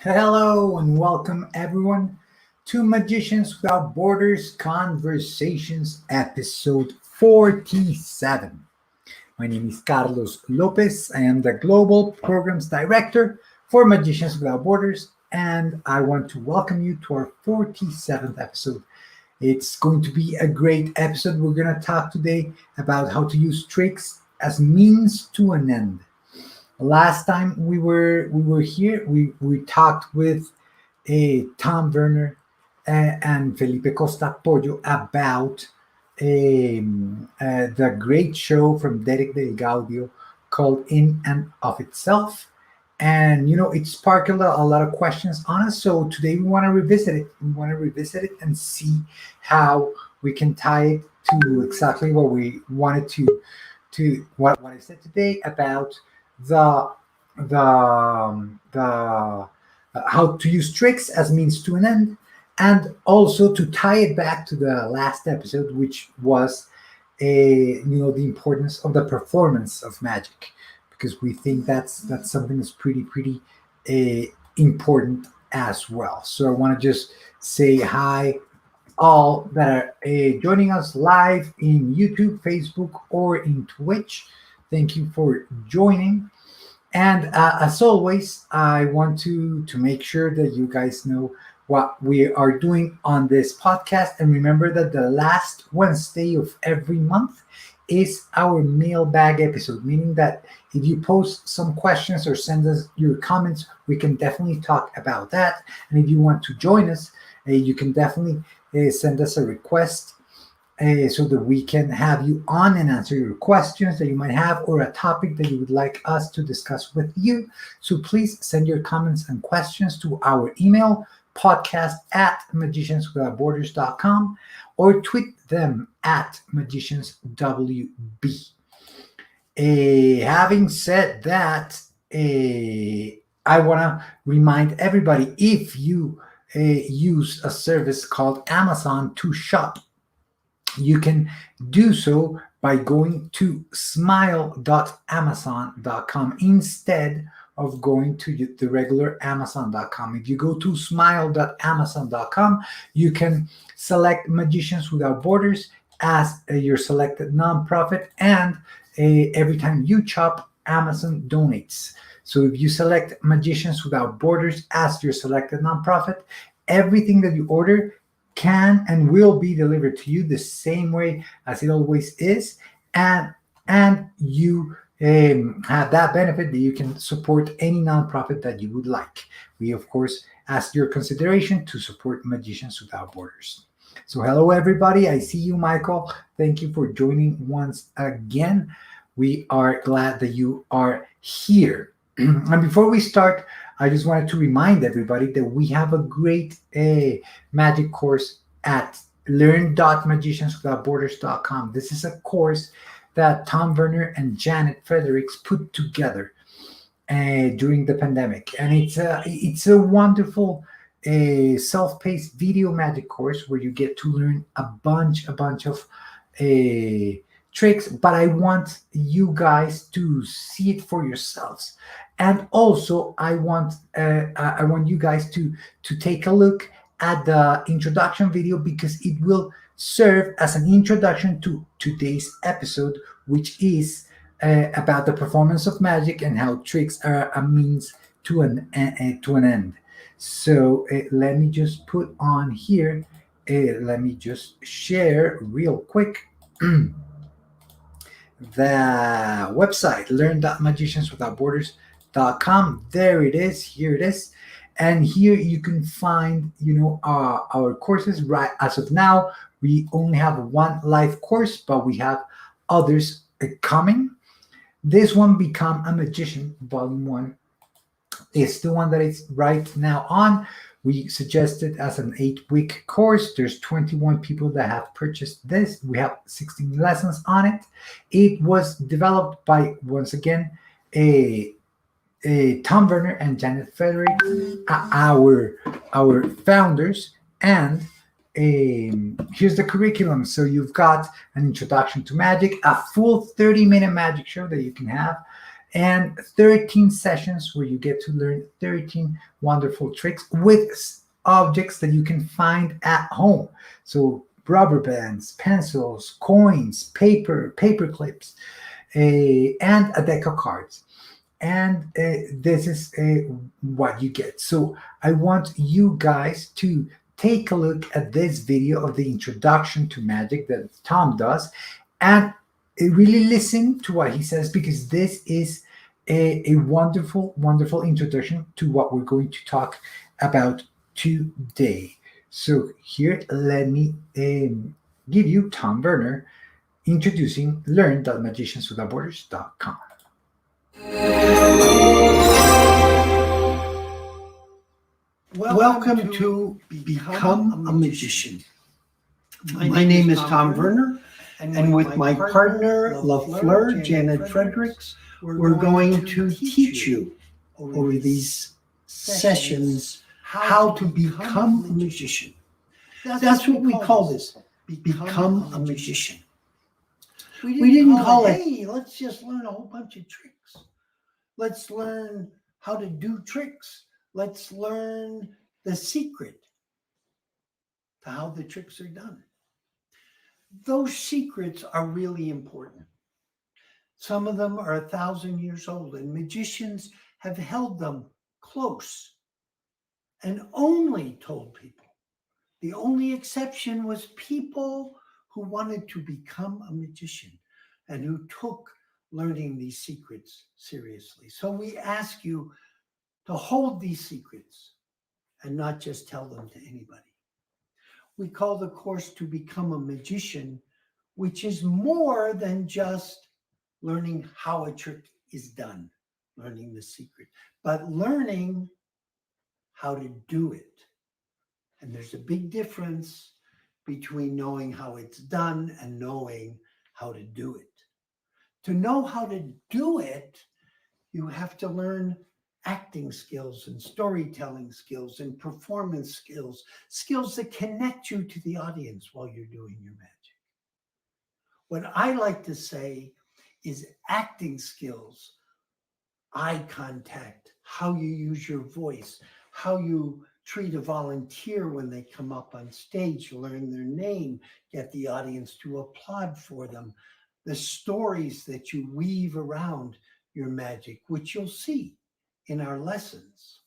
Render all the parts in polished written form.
Hello and welcome everyone to Magicians Without Borders Conversations episode 47. My name is Carlos López. I am the Global Programs Director for Magicians Without Borders, and I want to welcome you to our 47th episode. It's going to be a great episode. We're going to talk today about how to use tricks as means to an end. Last time we were here, we talked with Tom Verner and Felipe Costa Pollo about the great show from Derek del Gaudio called In and of Itself. And it sparked a lot of questions on us. So today we want to revisit it. We want to revisit it and see how we can tie it to exactly what we wanted to what I said today about the how to use tricks as means to an end, and also to tie it back to the last episode, which was the importance of the performance of magic, because we think that's something that's pretty important as well. So I want to just say hi all that are joining us live in YouTube, Facebook, or in Twitch. Thank you for joining. And as always, I want to make sure that you guys know what we are doing on this podcast. And remember that the last Wednesday of every month is our mailbag episode, meaning that if you post some questions or send us your comments, we can definitely talk about that. And if you want to join us, you can definitely send us a request so that we can have you on and answer your questions that you might have, or a topic that you would like us to discuss with you. So please send your comments and questions to our email, podcast@magicianswithoutborders.com, or tweet them at magicianswb. Having said that, I want to remind everybody, if you use a service called Amazon to shop, you can do so by going to smile.amazon.com instead of going to the regular amazon.com. If you go to smile.amazon.com, you can select Magicians Without Borders as your selected nonprofit, and every time you shop, Amazon donates. So if you select Magicians Without Borders as your selected nonprofit, everything that you order can and will be delivered to you the same way as it always is, and you have that benefit that you can support any nonprofit that you would like. We of course ask your consideration to support Magicians Without Borders. So hello everybody, I see you, Michael. Thank you for joining once again. We are glad that you are here. And before we start, I just wanted to remind everybody that we have a great magic course at learn.magicianswithoutborders.com. This is a course that Tom Verner and Janet Fredericks put together during the pandemic. And it's a wonderful self-paced video magic course where you get to learn a bunch of tricks, but I want you guys to see it for yourselves. And also, I want you guys to take a look at the introduction video, because it will serve as an introduction to today's episode, which is about the performance of magic and how tricks are a means to an end. So let me just put on here. Let me just share real quick. The website, learn.magicianswithoutborders.com. There it is. Here it is. And here you can find, our courses. Right as of now, we only have one live course, but we have others coming. This one, Become a Magician, Volume 1, is the one that is right now on. We suggest it as an 8-week course. There's 21 people that have purchased this. We have 16 lessons on it. It was developed by, once again, Tom Verner and Janet Fredericks, our founders. And here's the curriculum. So you've got an introduction to magic, a full 30-minute magic show that you can have, and 13 sessions where you get to learn 13 wonderful tricks with objects that you can find at home. So rubber bands, pencils, coins, paper clips, and a deck of cards. And this is what you get. So I want you guys to take a look at this video of the introduction to magic that Tom does, and really listen to what he says, because this is a wonderful, wonderful introduction to what we're going to talk about today. So here, let me give you Tom Verner introducing learn.magicianswithoutborders.com. Welcome to Become a Magician. My name is Tom Verner, and with my partner, LaFleur, Janet Fredericks, we're going to teach you over these sessions how to become a magician. That's what we call this, become a magician. We didn't call it, hey, let's just learn a whole bunch of tricks. Let's learn how to do tricks. Let's learn the secret to how the tricks are done. Those secrets are really important. Some of them are 1,000 years old, and magicians have held them close and only told people. The only exception was people who wanted to become a magician and who took learning these secrets seriously. So we ask you to hold these secrets and not just tell them to anybody. We call the course To Become a Magician, which is more than just learning how a trick is done, learning the secret, but learning how to do it. And there's a big difference between knowing how it's done and knowing how to do it. To know how to do it, you have to learn acting skills and storytelling skills and performance skills, skills that connect you to the audience while you're doing your magic. What I like to say is acting skills, eye contact, how you use your voice, how you treat a volunteer when they come up on stage, learn their name, get the audience to applaud for them, the stories that you weave around your magic, which you'll see in our lessons.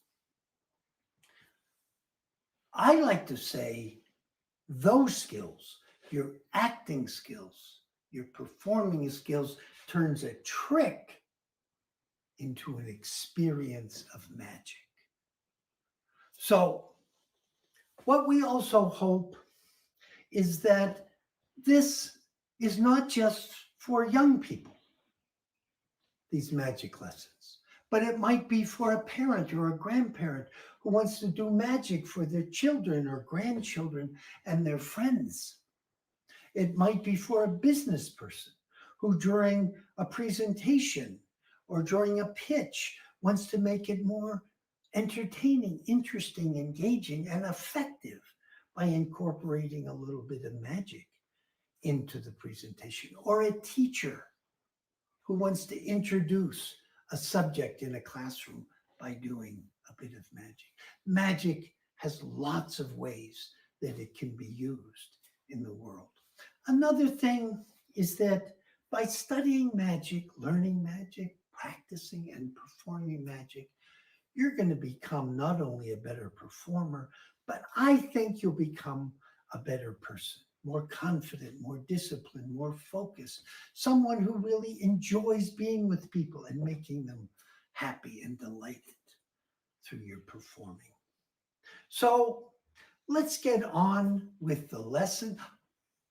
I like to say those skills, your acting skills, your performing skills, turns a trick into an experience of magic. So what we also hope is that this is not just for young people, these magic lessons, but it might be for a parent or a grandparent who wants to do magic for their children or grandchildren and their friends. It might be for a business person who during a presentation or during a pitch wants to make it more entertaining, interesting, engaging, and effective by incorporating a little bit of magic into the presentation. Or a teacher who wants to introduce a subject in a classroom by doing a bit of magic. Magic has lots of ways that it can be used in the world. Another thing is that by studying magic, learning magic, practicing and performing magic, you're going to become not only a better performer, but I think you'll become a better person, more confident, more disciplined, more focused, someone who really enjoys being with people and making them happy and delighted through your performing. So let's get on with the lesson.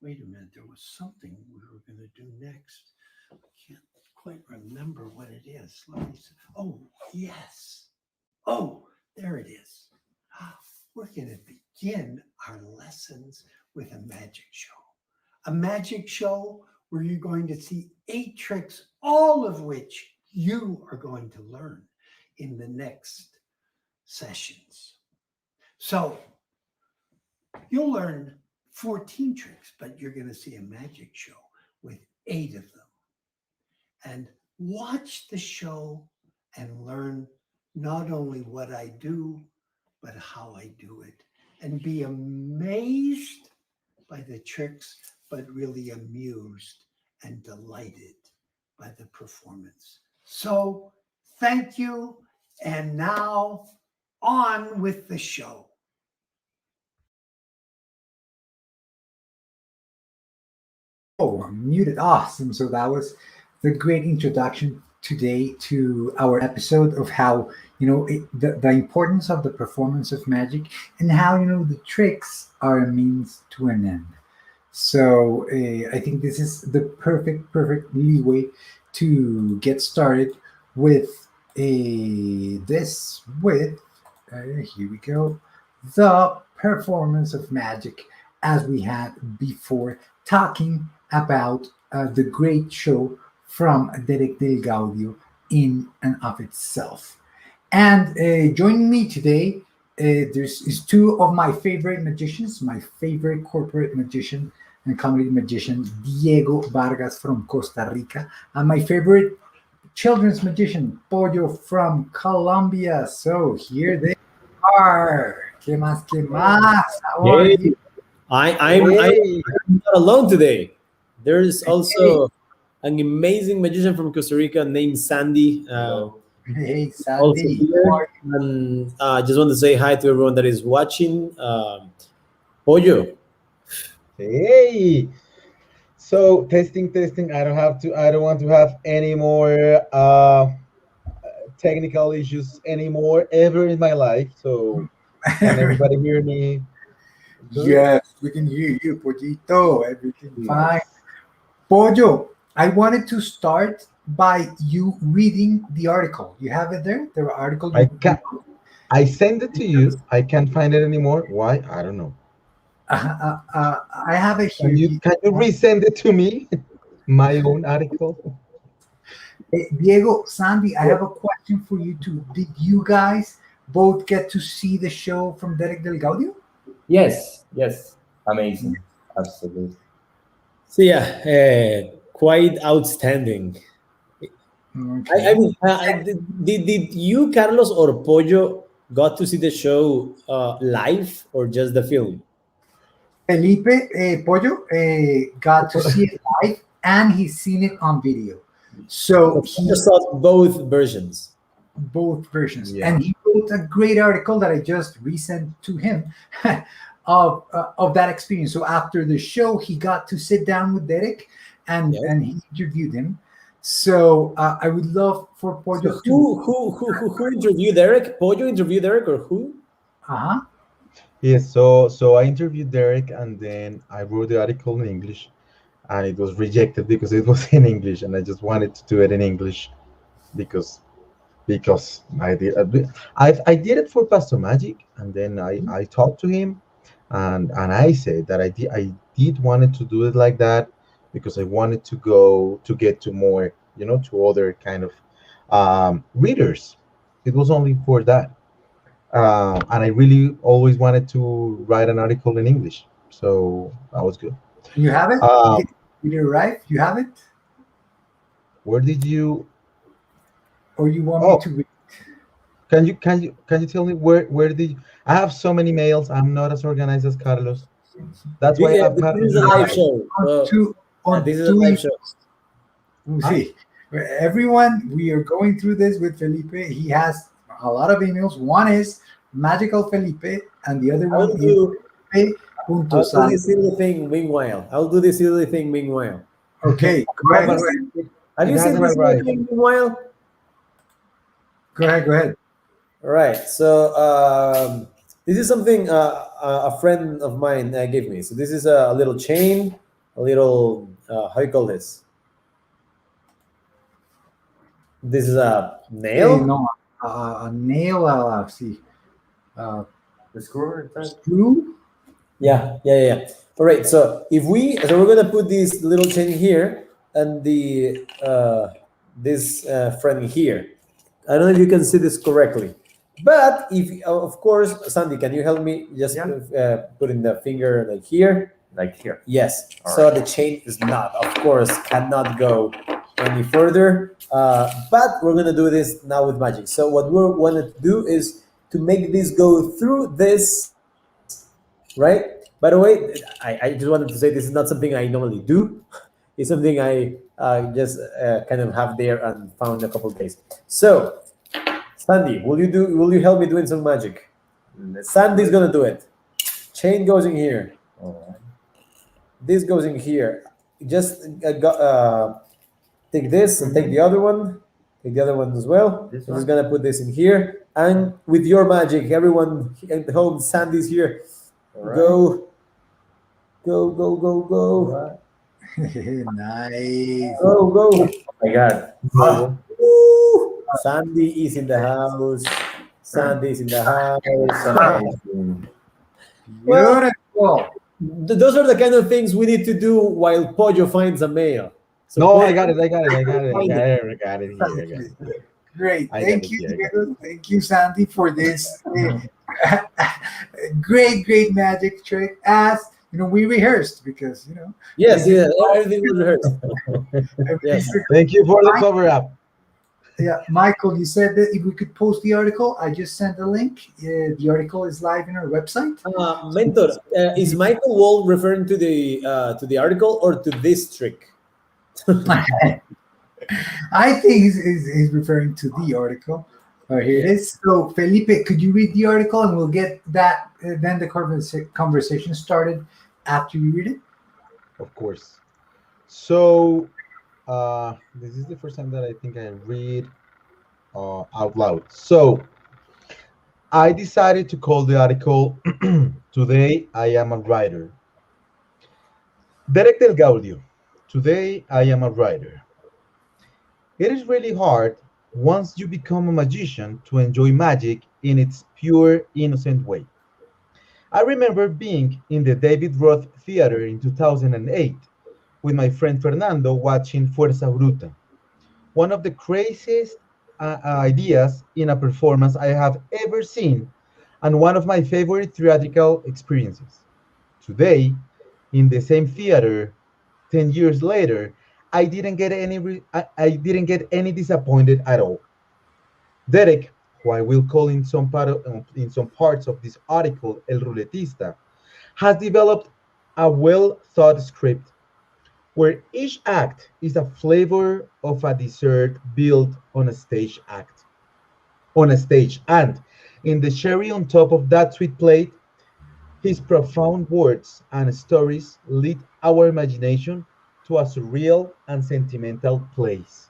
Wait a minute, there was something we were going to do next. I can't quite remember what it is. Let me see. Oh, yes. Oh, there it is. We're going to begin our lessons with a magic show. A magic show where you're going to see 8 tricks, all of which you are going to learn in the next sessions. So you'll learn 14 tricks, but you're going to see a magic show with 8 of them. And watch the show and learn not only what I do, but how I do it, and be amazed by the tricks, but really amused and delighted by the performance. So thank you. And now on with the show. Oh, I'm muted. Awesome. So that was the great introduction today to our episode of how, the importance of the performance of magic and how, the tricks are a means to an end. So I think this is the perfect leeway to get started with here we go, the performance of magic as we had before, talking about the great show from Derek del Gaudio in and of itself. And joining me today, there's is two of my favorite magicians, my favorite corporate magician and comedy magician, Diego Vargas from Costa Rica, and my favorite children's magician, Pollo from Colombia. So here they are. ¿Qué más? ¿Qué más? How are Hey, you? I'm not alone today. There is also an amazing magician from Costa Rica named Sandy. Hey, Also Sandy. here. And just want to say hi to everyone that is watching. Pollo. Hey, so testing. I don't want to have any more technical issues anymore ever in my life. So can everybody hear me? Good? Yes, we can hear you, Pollito. Everything fine. Nice. Pollo, I wanted to start by you reading the article. You have it there? The article I can I send it to you. I can't find it anymore. Why? I don't know. I have it here. Can you resend it to me? My own article. Diego, Sandy, I have a question for you too. Did you guys both get to see the show from Derek del Gaudio? Yes, amazing, absolutely. So yeah, quite outstanding. Okay. I mean, did you, Carlos or Pollo, got to see the show live or just the film? Felipe Pollo got to see it live and he's seen it on video. So I just saw both versions. both versions. Yeah. And he wrote a great article that I just resent to him of that experience. So after the show, he got to sit down with Derek and Yes. and he interviewed him. So I would love for Pollo So to. who interviewed Derek? Pollo interviewed Derek or who? Uh-huh. Yes, so I interviewed Derek and then I wrote the article in English and it was rejected because it was in English and I just wanted to do it in English because I did it for Pastor Magic and then I talked to him and I said that I did wanted to do it like that because I wanted to go to get to more, to other kind of readers. It was only for that. And I really always wanted to write an article in English, so that was good. You have it? Um, Did it arrive? You have it? where did you? Or you want me Oh, to read? can you tell me where did I have so many mails? I'm not as organized as Carlos. That's why I'm This part of is a the live live. show. On two, on This is a two live show. See, everyone, we are going through this with Felipe. He has a lot of emails. One is Magical Felipe, and the other I'll one is do Felipe.sal. this silly thing meanwhile. Okay, go Have ahead. it Have It you has seen this silly arrived. thing meanwhile? Go ahead. All right. So this is something a friend of mine gave me. So this is a little chain, a little how you call this? This is a nail. No, a nail, see, The screw. screw. Yeah. All right. So we're gonna put this little chain here and the this friend here. I don't know if you can see this correctly, but if of course, Sandy, can you help me just putting the finger like here? Like here. Yes. All So right. the chain is not, of course, cannot go any further. But we're gonna do this now with magic. So what we want to do is to make this go through this, right? By the way, I just wanted to say this is not something I normally do. It's something I just kind of have there and found a couple days. So, Sandy, will you help me doing some magic? Sandy's gonna do it. Chain goes in here. All right. This goes in here. Just take this and take the other one. Take the other one as well. This I'm one? just gonna put this in here. And with your magic, everyone at home, Sandy's here. All right. Go. Go, go, go, All go. right. Nice. Go, go. Oh my God. Woo! Sandy is in the house. Sandy is in the house. Amazing. Beautiful. Those are the kind of things we need to do while Pollo finds a male. So No, Pollo- I got it. I got it. I got it. I got it. I got it here. I got it. Great. I Thank got it, you, yeah, I got Diego. Thank you, Sandy, for this great magic trick. As you know, we rehearsed because Yes, yeah, everything was rehearsed. Yes. Thank you for the cover up. Yeah, Michael, you said that if we could post the article, I just sent the link. The article is live in our website. Mentor, is Michael Wall referring to the article or to this trick? I think he's referring to the article. Here it is. So, Felipe, could you read the article and we'll get that, then the conversation started after you read it? Of course. So, this is the first time that I think I read out loud. So, I decided to call the article Today I Am a Writer. Derek del Gaudio. Today I am a writer. It is really hard once you become a magician to enjoy magic in its pure, innocent way. I remember being in the David Roth Theater in 2008 with my friend Fernando watching Fuerza Bruta, one of the craziest ideas in a performance I have ever seen and one of my favorite theatrical experiences. Today, in the same theater, 10 years later, I didn't get I didn't get any disappointed at all. Derek, who I will call in some parts of this article El Ruletista, has developed a well thought script where each act is a flavor of a dessert built on a stage act. On a stage, and in the cherry on top of that sweet plate, his profound words and stories lead our imagination to a surreal and sentimental place.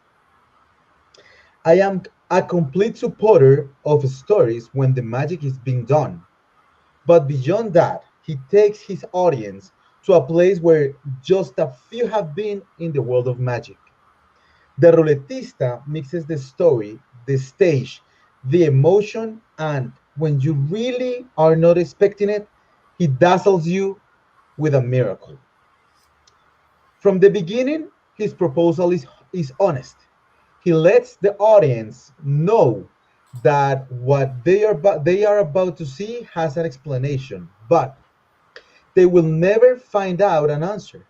I am a complete supporter of stories when the magic is being done. But beyond that, he takes his audience to a place where just a few have been in the world of magic. The Ruletista mixes the story, the stage, the emotion, and when you really are not expecting it, he dazzles you with a miracle. From the beginning, his proposal is honest. He lets the audience know that what they are about to see has an explanation, but they will never find out an answer.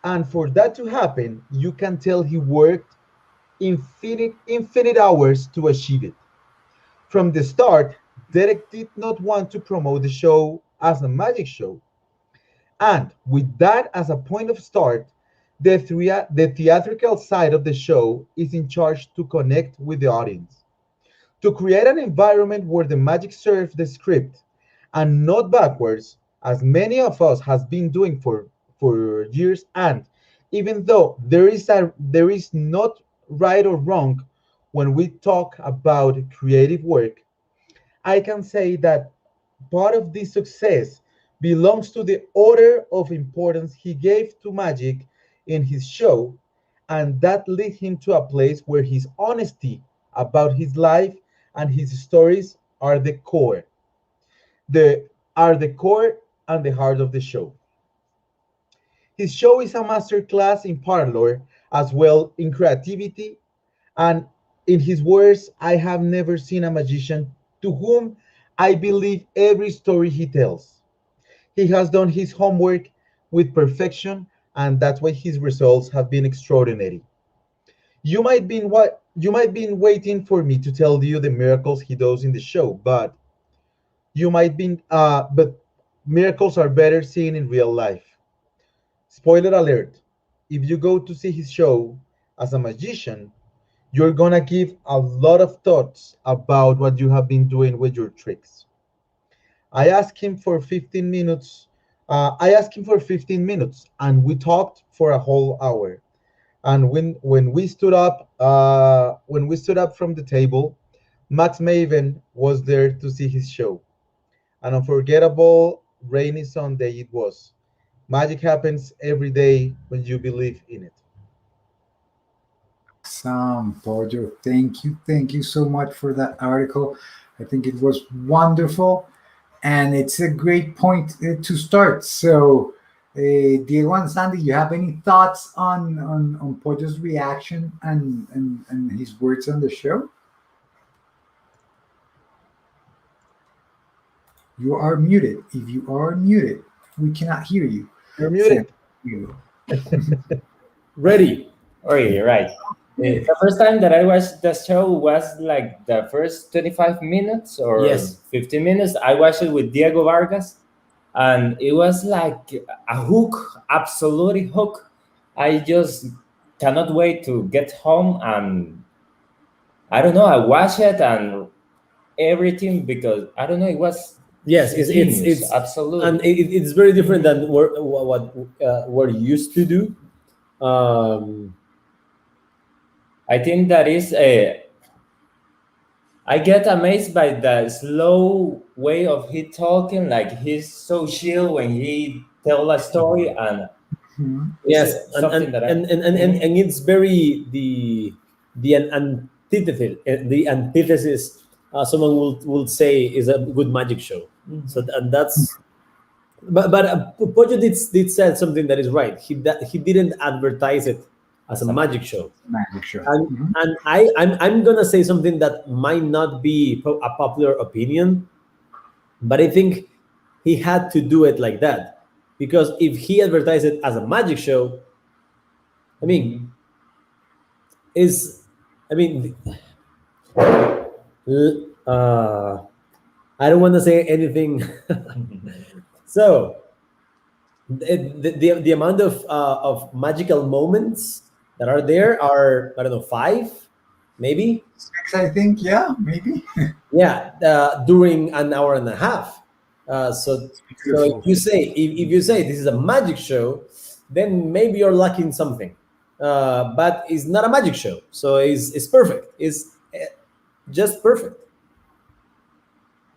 And for that to happen, you can tell he worked infinite hours to achieve it. From the start, Derek did not want to promote the show as a magic show. And with that as a point of start, the theatrical side of the show is in charge to connect with the audience, to create an environment where the magic serves the script and not backwards, as many of us has been doing for years. And even though there is not right or wrong when we talk about creative work, I can say that part of this success belongs to the order of importance he gave to magic in his show, and that led him to a place where his honesty about his life and his stories the are the core and the heart of the show. His show is a masterclass in parlor as well in creativity, and in his words, I have never seen a magician to whom I believe every story he tells. He has done his homework with perfection, and that's why his results have been extraordinary. You might be waiting for me to tell you the miracles he does in the show, but but miracles are better seen in real life. Spoiler alert: if you go to see his show as a magician, you're gonna give a lot of thoughts about what you have been doing with your tricks. I asked him for 15 minutes. I asked him for 15 minutes, and we talked for a whole hour. And when we stood up from the table, Max Maven was there to see his show. An unforgettable rainy Sunday it was. Magic happens every day when you believe in it. Some Pollo, thank you so much for that article. I think it was wonderful, and it's a great point to start. So, Diego and Sandy, you have any thoughts on Pollo's reaction and his words on the show? You are muted. If you are muted, we cannot hear you. You're muted. You. Ready. Okay, right. The first time that I watched the show was like the first 25 minutes or Yes. 15 minutes. I watched it with Diego Vargas, and it was like a hook, absolutely hook. I just cannot wait to get home, and I don't know, I watched it and everything because I don't know, it was Yes, genius, it's absolutely. and it's very different than what we're used to do. I think that is a. I get amazed by the slow way of he talking. Like he's so chill when he tell a story, and Mhm. Yes, it's something that I. and it's very the antithesis. Someone will say is a good magic show. So and that's but Pojo did said something that is right. He didn't advertise it as a magic show. Magic show. And Mhm. and I'm gonna say something that might not be a popular opinion, but I think he had to do it like that because if he advertised it as a magic show, I mean, is I mean, I don't want to say anything. So the amount of magical moments that are there are, I don't know, 5 maybe. I think, yeah, maybe. Yeah, during an hour and a half. So Beautiful. if you say this is a magic show, then maybe you're lacking something. But it's not a magic show, so it's perfect. It's just perfect.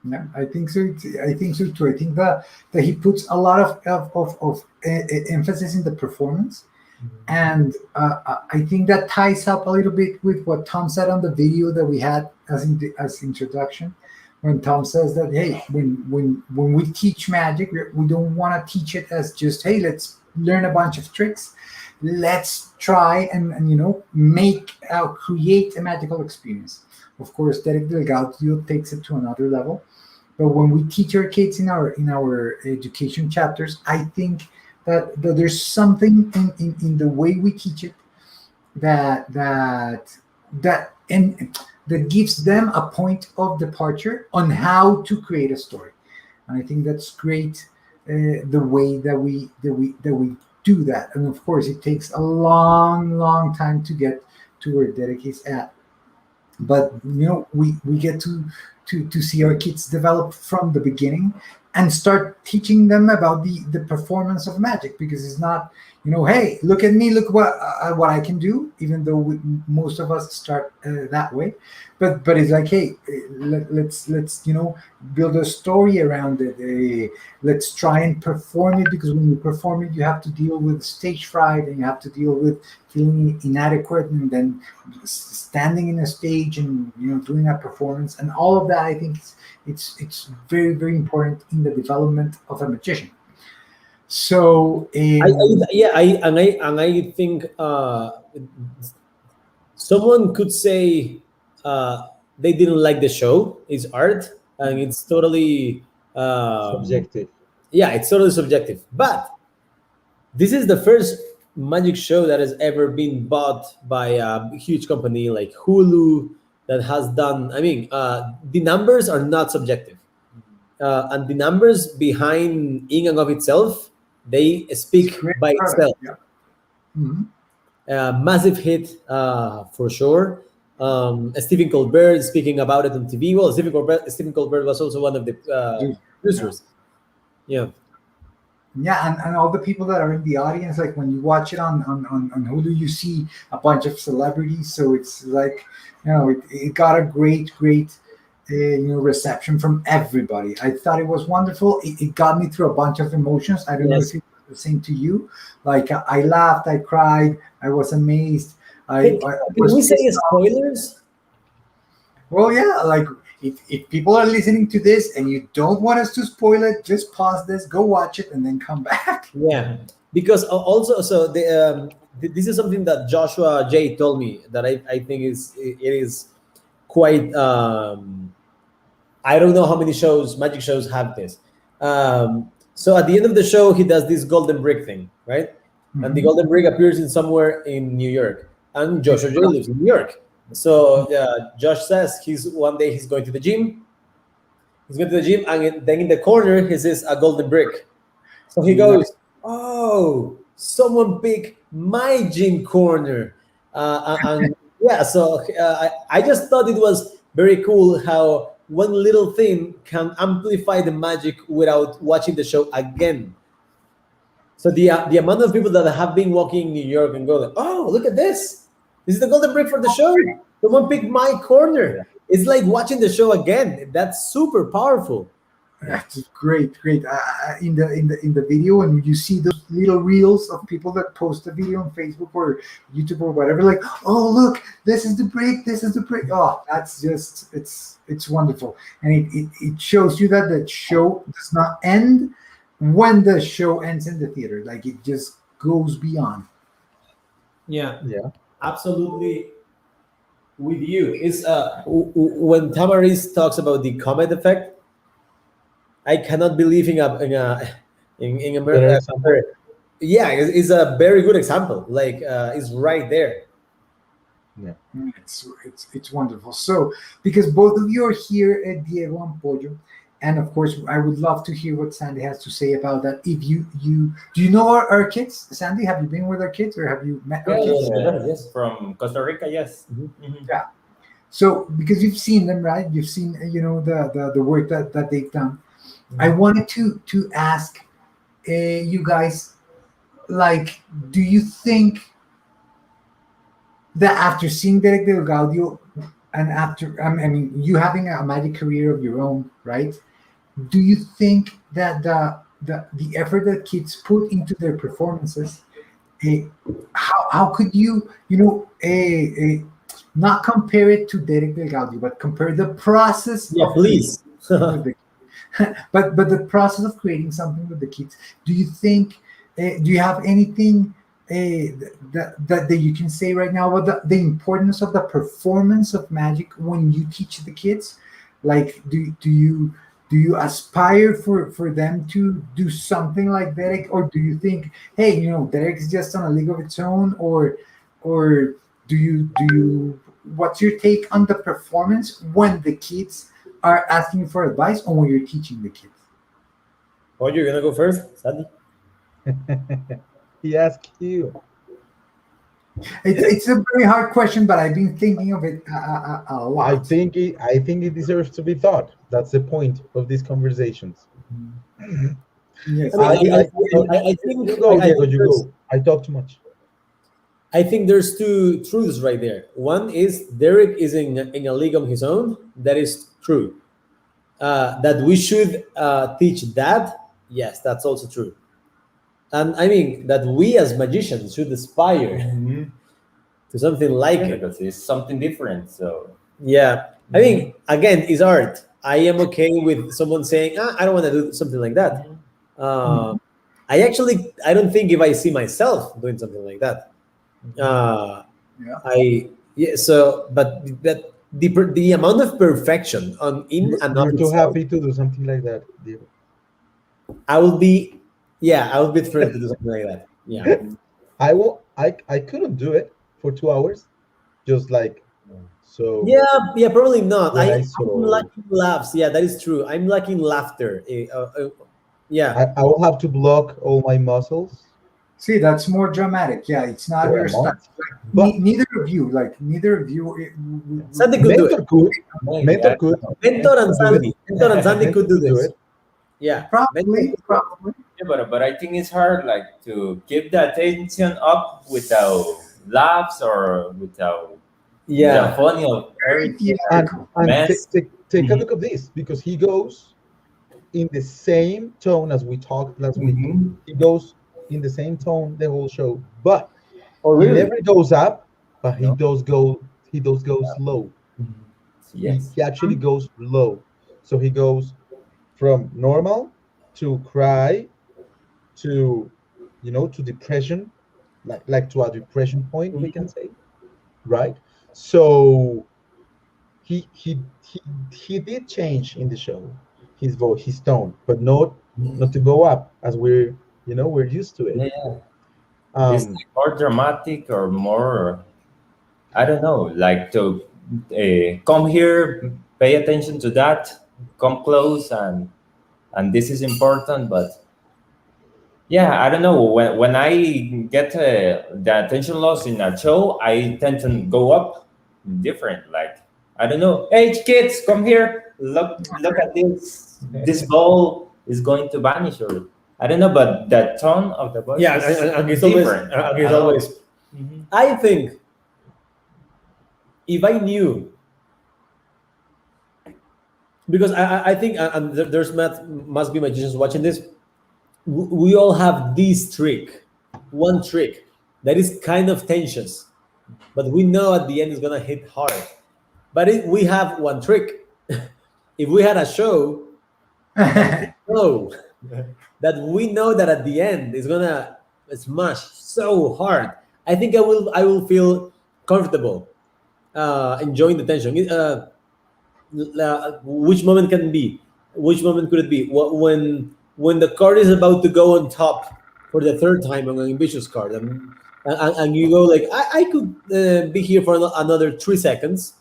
Yeah, I think so. I think so too. I think that he puts a lot of emphasis in the performance, and I think that ties up a little bit with what Tom said on the video that we had as introduction. When Tom says that, hey, when we teach magic, we don't want to teach it as just, hey, let's learn a bunch of tricks. Let's try and create a magical experience. Of course, Derek del Gaudio takes it to another level. But when we teach our kids in our education chapters, I think that there's something in the way we teach it that gives them a point of departure on how to create a story. And I think that's great, the way that we do that. And of course, it takes a long time to get to where Derek is at. But we get to see our kids develop from the beginning and start teaching them about the performance of magic, because it's not, hey, look at me, look what I can do, even though most of us start that way. But it's like, hey, let's build a story around it. Let's try and perform it, because when you perform it, you have to deal with stage fright, and you have to deal with feeling inadequate, and then standing in a stage and doing a performance, and all of that. I think it's very, very important in the development of a magician. So I think someone could say they didn't like the show. It's art, and it's totally Subjective. yeah, it's totally subjective. But this is the first magic show that has ever been bought by a huge company like Hulu that has done. I mean, the numbers are not subjective, and the numbers behind in and of itself, they speak Great by product. itself. Yeah. Mhm. Massive hit for sure. Stephen Colbert speaking about it on TV. Well, Stephen Colbert was also one of the Dude, producers. Yeah. Yeah, and all the people that are in the audience, like when you watch it on Hulu, you see a bunch of celebrities. So it's like, it got a great reception from everybody. I thought it was wonderful. It got me through a bunch of emotions. I don't know Yes. if it was the same to you. Like I laughed, I cried, I was amazed. Can, I can was we say pissed off. spoilers? Well, yeah, like if people are listening to this and you don't want us to spoil it, just pause this, go watch it, and then come back. Yeah, because also, so this is something that Joshua J told me that I think it is quite. I don't know how many magic shows have this. So at the end of the show, he does this golden brick thing, right? And the Mhm. golden brick appears in somewhere in New York, and Joshua J lives in New York. So Josh says one day he's going to the gym. He's going to the gym, and then in the corner he sees a golden brick. So he goes, "Oh, someone picked my gym corner," and yeah. So I just thought it was very cool how one little thing can amplify the magic without watching the show again. So the amount of people that have been walking in New York and go like, "Oh, look at this! This is the golden brick for the show. Someone picked my corner." It's like watching the show again. That's super powerful. That's great. In the video, and you see those little reels of people that post a video on Facebook or YouTube or whatever, like, oh look, this is the break, this is the break. Oh, that's just it's wonderful, and it shows you that the show does not end when the show ends in the theater. Like it just goes beyond. Yeah, Yeah. absolutely with you. It's when Tamaris talks about the comet effect, I cannot believe in Better America. example. Yeah, it's a very good example. Like it's right there. Yeah. It's wonderful. So because both of you are here at Diego and Pollo, and of course I would love to hear what Sandy has to say about that. If you do you know our kids, Sandy? Have you been with our kids or have you met our kids? Yes, from Costa Rica, yes. Yeah. So because you've seen them, right? You've seen the work that they've done. I wanted to ask you guys, like, do you think that after seeing Derek del Gaudio and after I mean you having a magic career of your own, right? Do you think that the effort that kids put into their performances, how could you not compare it to Derek del Gaudio, but compare the process Yeah, of please. with the but the process of creating something with the kids. Do you think? Do you have anything that you can say right now about the importance of the performance of magic when you teach the kids? Like, do you aspire for them to do something like Derek, or do you think, hey, Derek is just on a league of its own, or do you? What's your take on the performance when the kids are asking for advice or when you're teaching the kids? Oh, you're gonna go first, Sandy? He asked you. It's a very hard question, but I've been thinking of it a lot. I think it deserves to be thought. That's the point of these conversations. Yes. I think You go, I Diego. think You there's- go. I talk too much. I think there's two truths right there. One is Derek is in a league on his own. That is true. That we should teach that. Yes, that's also true. And I mean that we as magicians should aspire to something like it. Because it's something different. So Yeah. I mean, again, it's art. I am okay with someone saying, I don't want to do something like that. I don't think if I see myself doing something like that. Yeah. So, but that the amount of perfection and of You're too itself, happy to do something like that, Diego. I will be thrilled to do something like that. Yeah. I couldn't do it for 2 hours, just like so. Yeah, probably not. When I I'm saw, lacking laughs. Yeah, that is true. I'm lacking laughter. Yeah, I will have to block all my muscles See, that's more dramatic. Yeah, it's not for a your style. month. But Neither of you. Sandy could do it. mentor could, Maybe, mentor I could, don't know. Mentor and could do it. Sandy. Mentor and Sandy Mentor could do could do this. it. Yeah, Mentor Probably, could do it. probably. Yeah, but I think it's hard like to keep the attention up without laughs or without the Yeah. funny of everything Yeah. And mess. take a Mhm. look at this, because he goes in the same tone as we talked last week. Mhm. He goes in the same tone the whole show, but Oh, he really? never goes up, but No. he does go slow. Yes. He actually goes low. So he goes from normal to cry to, to depression, like to a depression point, we can say, right? So he did change in the show, his voice, his tone, but not to go up as we're used to Yeah, it. yeah. It's Um, like more dramatic or more, I don't know, like to come here, pay attention to that, come close, and this is important. But yeah, I don't know. When I get the attention loss in a show, I tend to go up different. Like I don't know. Hey kids, come here. Look at this. This ball is going to vanish, or I don't know. But the tone of the voice Yeah, is and it's always, different. and it's I don't know. always. I think if I knew, because I think, and there's must be magicians watching this. We all have this trick, one trick that is kind of tensions, but we know at the end it's gonna hit hard. But we have one trick. If we had a show that we know that at the end it's gonna smash so hard, I think I will feel comfortable enjoying the tension. Which moment can it be? Which moment could it be? When the card is about to go on top for the third time on an ambitious card, and you go like, I could be here for another 3 seconds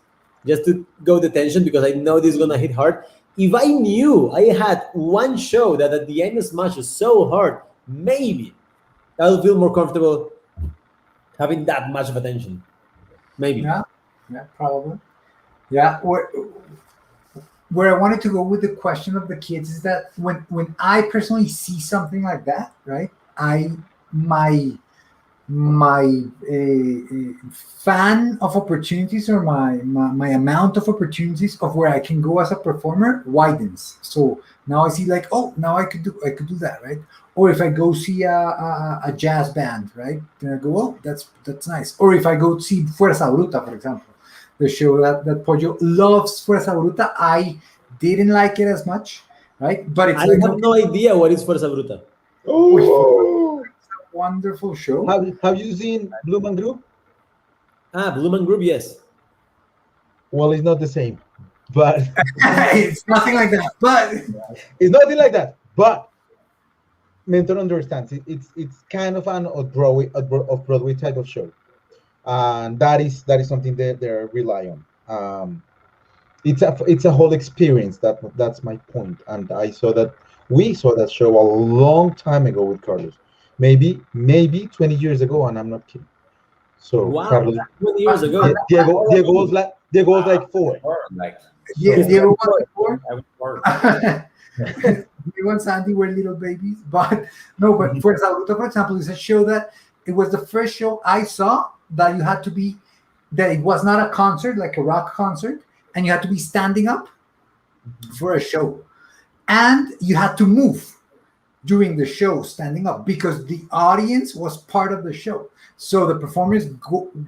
just to go the tension because I know this is gonna hit hard. If I knew I had one show that at the end smashes so hard, maybe I will feel more comfortable having that much of attention. Maybe. Yeah, yeah, probably. Yeah. Where I wanted to go with the question of the kids is that when I personally see something like that, right? I my fan of opportunities, or my amount of opportunities of where I can go as a performer widens. So now I see like, oh, now I could do that, right? Or if I go see a jazz band, right? Then I go, oh, that's nice. Or if I go see Fuerza Bruta, for example, the show that Pollo loves, Fuerza Bruta. I didn't like it as much, right? But it's I like, have no idea what is Fuerza Bruta. oh, a wonderful show. have you seen Blue Man Group? Blue Man Group, yes. Well, it's not the same, but It's nothing like that, but it's nothing like that. But Mentor understands it. It's kind of an off Broadway type of show, and that is something that they rely on. It's a whole experience. That's my point. And we saw that show a long time ago with Carlos, maybe 20 years ago, and I'm not kidding. So Wow, Carlos, 20 years ago. Diego was like four. Or like Diego was before. I was bored. Diego and Sandy were little babies, but no. But Fuerza Bruta, for example, is a show that it was the first show I saw that you had to be, that it was not a concert like a rock concert, and you had to be standing up for a show, and you had to move during the show standing up because the audience was part of the show. So the performance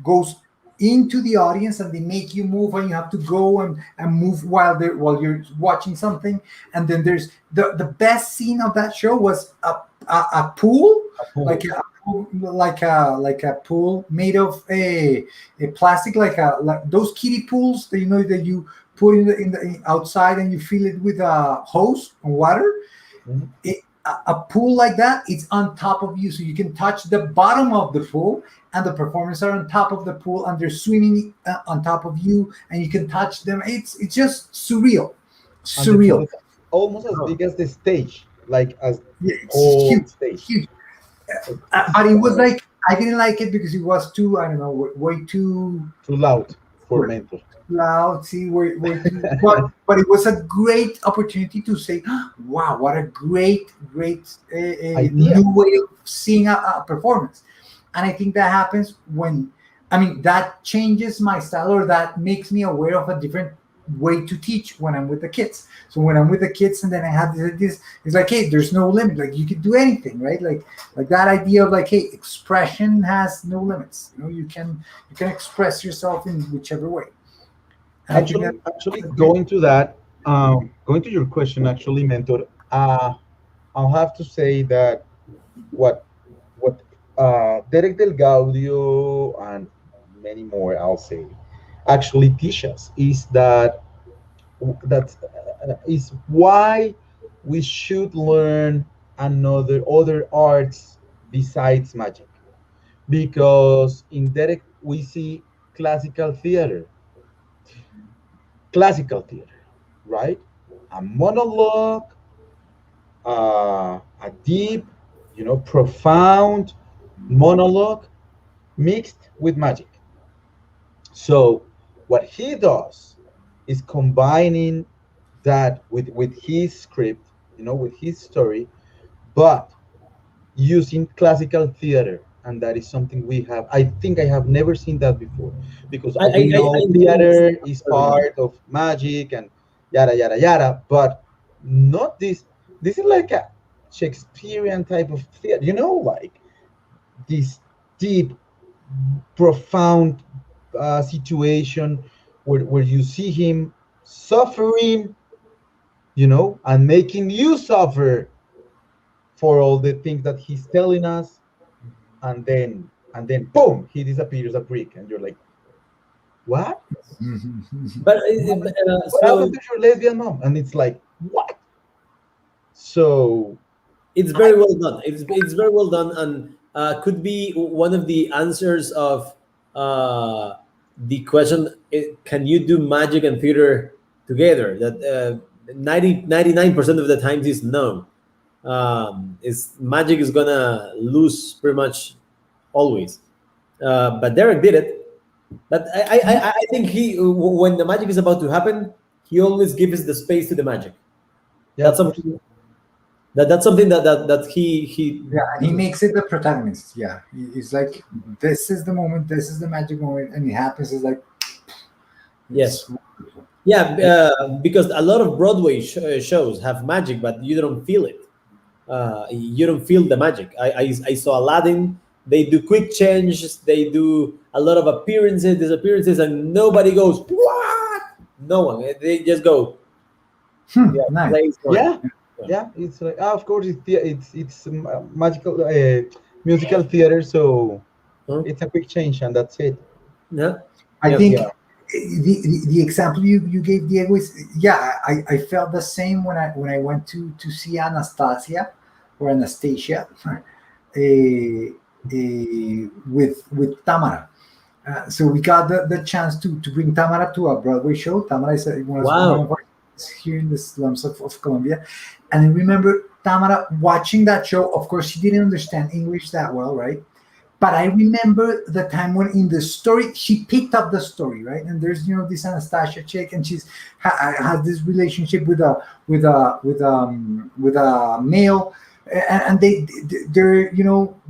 goes into the audience and they make you move, and you have to go and move while you're watching something. And then there's the best scene of that show was a pool, like a pool made of a plastic, like those kiddie pools that that you put in the outside and you fill it with a hose and water. Mhm. a pool like that, it's on top of you, so you can touch the bottom of the pool, and the performers are on top of the pool, and they're swimming on top of you, and you can touch them. It's just surreal, And the pool surreal. is almost as big as the stage, like as Yeah, the it's whole huge, stage. huge. But it was like I didn't like it because it was too, I don't know, way too Too loud for mentor. loud. See, way too. But it was a great opportunity to say, "Wow, what a great Idea. new way of seeing a performance." And I think that happens when, I mean, that changes my style, or that makes me aware of a different way to teach when I'm with the kids. So when I'm with the kids, and then I have this, it's like, hey, there's no limit. Like, you can do anything, right? Like that idea of like, hey, expression has no limits. You know, you can express yourself in whichever way. And I think Actually, going to that, going to your question, actually, mentor. I'll have to say that what Derek del Gaudio and many more, I'll say, actually teach us is that is why we should learn other arts besides magic, because in Derek we see classical theater classical theater, right? A monologue, a deep, profound monologue mixed with magic. So what he does is combining that with his script, with his story, but using classical theater. And that is something I think I have never seen that before, because I we know think theater is part of magic and yada yada yada, but not this is like a Shakespearean type of theater, like this deep, profound situation where you see him suffering, and making you suffer for all the things that he's telling us, and then boom, he disappears a brick, and you're like, what? but What happened to your lesbian mom? And it's like, what? So it's very well done. It's very well done, and could be one of the answers of the question: can you do magic and theater together? That 99% of the times is no. Is magic is gonna lose pretty much always. But Derek did it. But I think when the magic is about to happen, he always gives the space to the magic. yeah, That's of course. something that's something that he yeah, and he makes it the protagonist. Yeah, he's like, this is the moment, this is the magic moment, and it happens. It's like, Yes. it's wonderful. Yeah, because a lot of Broadway shows have magic, but you don't feel it. You don't feel the magic. I saw Aladdin. They do quick changes. They do a lot of appearances, disappearances, and nobody goes what? No one. They just go. Yeah, Nice. plays one. Yeah, yeah. It's like, of course, it's magical musical theater, so Huh? it's a quick change, and that's it. Yeah. I Yeah. think Yeah. the example you gave, Diego, is, yeah, I felt the same when I went to see Anastasia, or Anastasia, with Tamara. So we got the chance to bring Tamara to a Broadway show. Tamara is one Wow. of our here in the slums of Colombia. And I remember Tamara watching that show. Of course, she didn't understand English that well, right? But I remember the time when in the story she picked up the story, right? And there's this Anastasia chick, and she's has this relationship with a male, and they're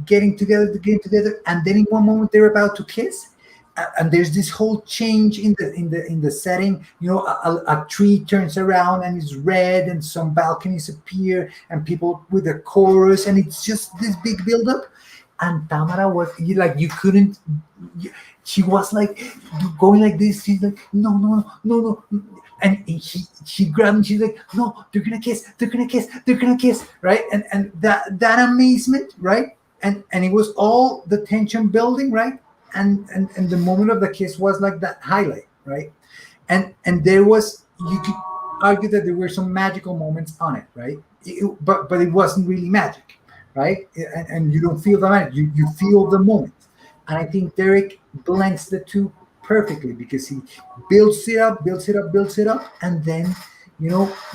getting together, and then in one moment they're about to kiss, and there's this whole change in the setting. A tree turns around and it's red, and some balconies appear, and people with a chorus, and it's just this big buildup. And Tamara was like, you couldn't. She was like going like this. She's like, no, no, no, no. And she grabbed me. She's like, no, they're gonna kiss. They're gonna kiss. They're gonna kiss. Right. And that amazement. Right. And it was all the tension building. Right. And the moment of the kiss was like that highlight. Right. And there was, you could argue that there were some magical moments on it. Right. but it wasn't really magic, right? And you don't feel the magic. You feel the moment, and I think Derek blends the two perfectly because he builds it up, builds it up, builds it up, and then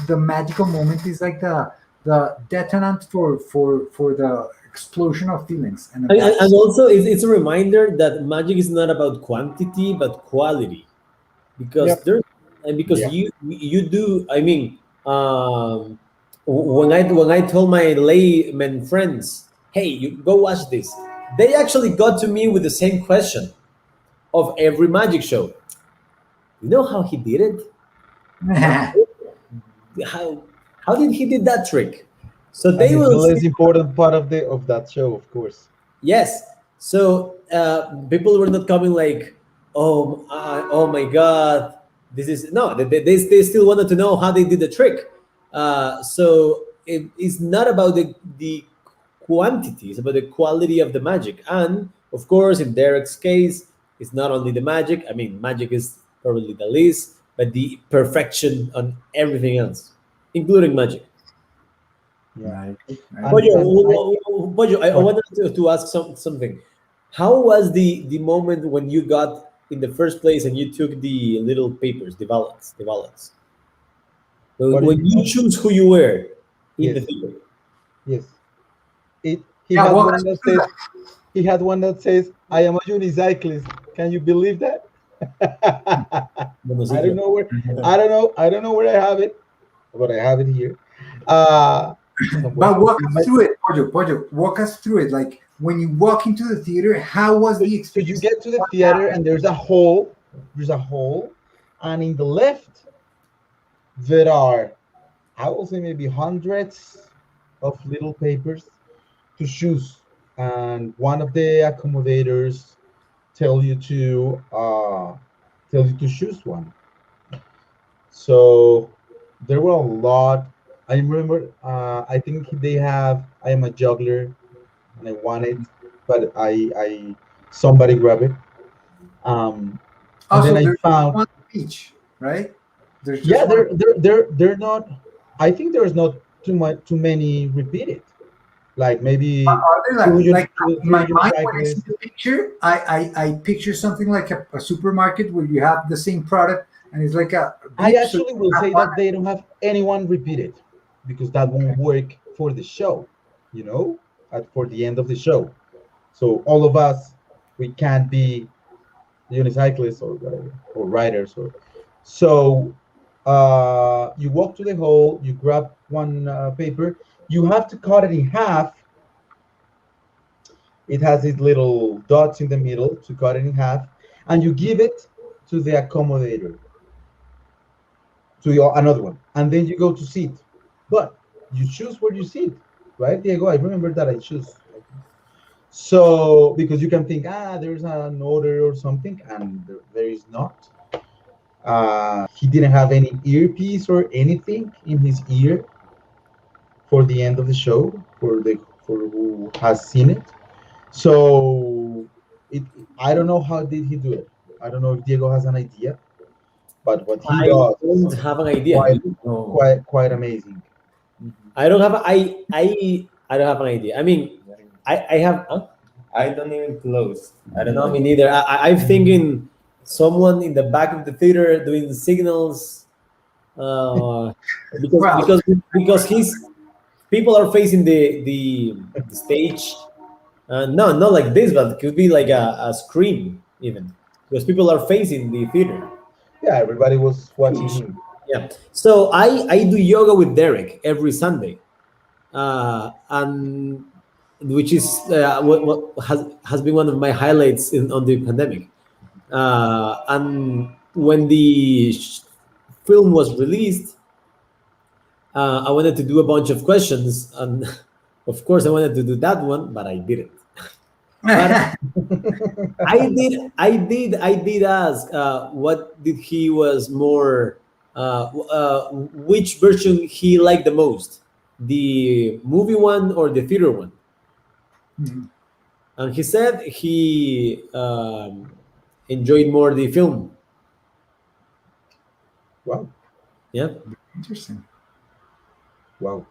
the magical moment is like the detonant for the explosion of feelings, and And also, it's a reminder that magic is not about quantity but quality, Yeah. because because Yeah. you do. I mean, when I told my layman friends, "Hey, you go watch this," they actually got to me with the same question of every magic show. You know how he did it? How how did he did that trick? So And they it's the will say, less important part of that show, of course. yes. So people were not coming like, oh my God, this is no. They still wanted to know how they did the trick. So it is not about the quantity; it's about the quality of the magic. And of course, in Derek's case, it's not only the magic. I mean, magic is probably the least, but the perfection on everything else, including magic. Yeah. right, right. And Bojo, I go ahead. wanted to ask something. How was the moment when you got in the first place and you took the little papers, the ballots? What do you When mean? you choose who you were in the Yes. theater. Yes. He Yeah, had walk one us that through says he had one that says I am a unicyclist. Can you believe that? I don't Monociclo. know where I don't know where I have it, but I have it here. Uh somewhere But walk in us my, through it, Pojo. Walk us through it. Like when you walk into the theater, how was the so you experience? get to the What theater happened? and there's a hole, and in the left there are, I will say, maybe hundreds of little papers to choose, and one of the accommodators tell you to uh tell you to choose one. So there were a lot. I remember, I think they have I am a juggler, and I want it, but I somebody grab it. And then Also, I there's found, one speech, right? There's just yeah, one. they're not. I think there's not too many repeated. Like maybe Are they two like two in three my mind when I see unicyclists. the picture, I picture something like a supermarket where you have the same product and it's like a I beep, so you actually will have say one. that they don't have anyone repeated, because that won't work for the show, you know, for the end of the show. So all of us, we can't be unicyclists or riders. So you walk to the hole, you grab one paper, you have to cut it in half. It has these little dots in the middle to cut it in half, and you give it to the accommodator, to another one, and then you go to sit. But you choose where you sit, right, Diego? I remember that I choose. So because you can think, there's an order or something, and there is not. He didn't have any earpiece or anything in his ear for the end of the show, for who has seen it. So it I don't know how did he do it. I don't know if Diego has an idea, but what he I does is don't have an idea. quite No. quite amazing. I don't have. I don't have an idea. I mean, I have. Huh? I don't even close. I don't No, know. me neither. I'm thinking someone in the back of the theater doing the signals, uh, because Well, because because he's people are facing the stage. No, not like this, but it could be like a screen even, because people are facing the theater. Yeah, everybody was watching him. Yeah. So I do yoga with Derek every Sunday, and which is what has been one of my highlights on the pandemic. And when the film was released, I wanted to do a bunch of questions, and of course, I wanted to do that one, but I didn't. But I did ask what did he was more which version he liked the most, the movie one or the theater one, mhm, and he said he enjoyed more the film. Wow, Yeah. interesting. wow.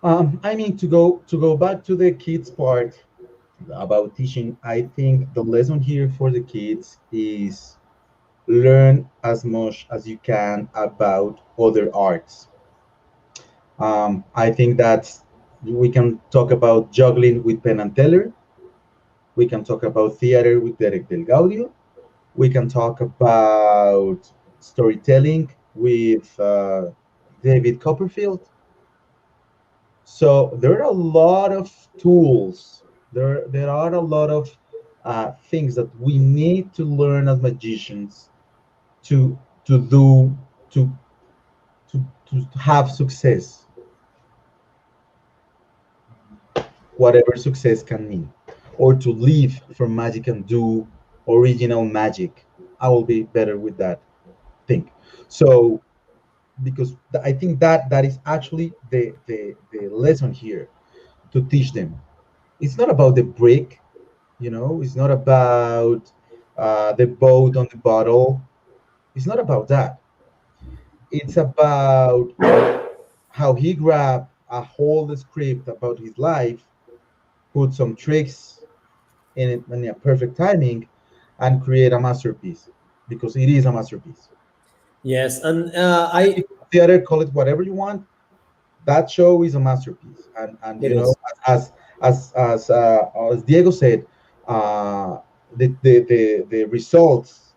I mean, to go back to the kids part about teaching, I think the lesson here for the kids is learn as much as you can about other arts. I think that we can talk about juggling with Penn and Teller. We can talk about theater with Derek del Gaudio. We can talk about storytelling with David Copperfield. So there are a lot of tools. There are a lot of things that we need to learn as magicians to to do to to have success, whatever success can mean, or to live from magic and do original magic. I will be better with that thing. So because I think that that is actually the lesson here to teach them. It's not about the brick, it's not about the boat on the bottle. It's not about that. It's about how he grabbed a whole script about his life, put some tricks in it in a perfect timing, and create a masterpiece, because it is a masterpiece. Yes, and I Theater, call it whatever you want. That show is a masterpiece, and it is. as as Diego said, uh, the results